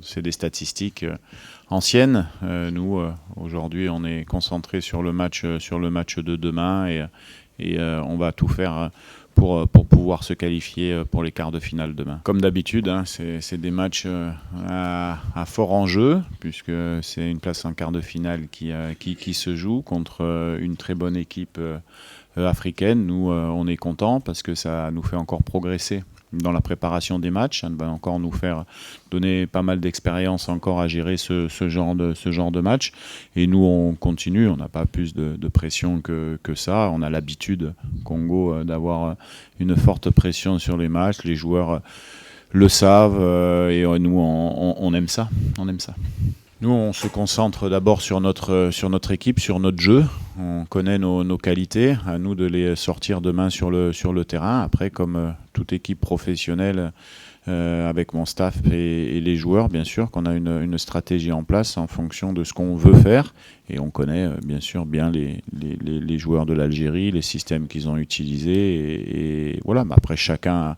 c'est des statistiques anciennes. Nous, aujourd'hui, on est concentré sur le match de demain et on va tout faire pour pouvoir se qualifier pour les quarts de finale demain. Comme d'habitude, hein, c'est des matchs à fort enjeu, puisque c'est une place en quart de finale qui se joue contre une très bonne équipe africaine. Nous, on est contents parce que ça nous fait encore progresser dans la préparation des matchs. Ça va encore nous faire donner pas mal d'expérience encore à gérer ce genre de match. Et nous, on continue. On n'a pas plus de pression que ça. On a l'habitude, Congo, d'avoir une forte pression sur les matchs. Les joueurs le savent et nous, on aime ça. On aime ça. Nous, on se concentre d'abord sur notre équipe, sur notre jeu. On connaît nos qualités. À nous de les sortir demain sur le terrain. Après, comme toute équipe professionnelle, avec mon staff et les joueurs, bien sûr, qu'on a une stratégie en place en fonction de ce qu'on veut faire. Et on connaît bien sûr bien les joueurs de l'Algérie, les systèmes qu'ils ont utilisés. Et voilà, mais après, chacun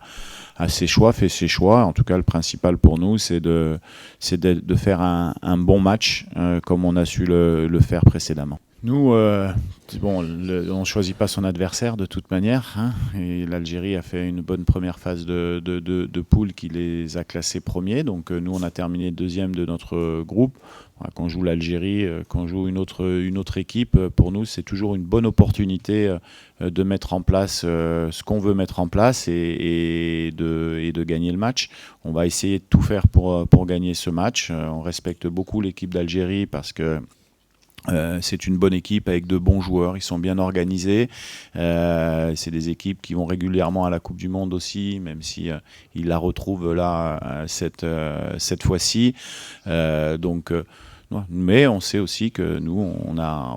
a ses choix, fait ses choix. En tout cas, le principal pour nous, c'est de faire un bon match comme on a su le faire précédemment. Nous, on ne choisit pas son adversaire de toute manière, hein, et l'Algérie a fait une bonne première phase de poule qui les a classés premiers. Donc nous, on a terminé deuxième de notre groupe. Voilà, quand on joue l'Algérie, quand on joue une autre équipe, pour nous, c'est toujours une bonne opportunité de mettre en place ce qu'on veut mettre en place et de gagner le match. On va essayer de tout faire pour gagner ce match. On respecte beaucoup l'équipe d'Algérie parce que c'est une bonne équipe avec de bons joueurs, ils sont bien organisés. C'est des équipes qui vont régulièrement à la Coupe du Monde aussi, même si ils la retrouvent là cette fois-ci. Mais on sait aussi que nous,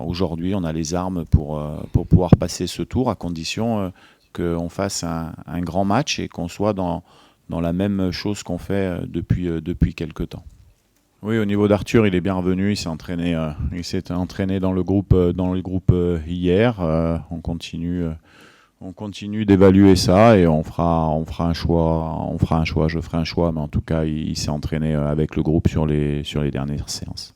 aujourd'hui, on a les armes pour pouvoir passer ce tour, à condition qu'on fasse un grand match et qu'on soit dans la même chose qu'on fait depuis quelques temps. Oui, au niveau d'Arthur, il est bien revenu. Il s'est entraîné dans le groupe hier. On continue d'évaluer ça et on fera un choix. Je ferai un choix, mais en tout cas, il s'est entraîné avec le groupe sur les dernières séances.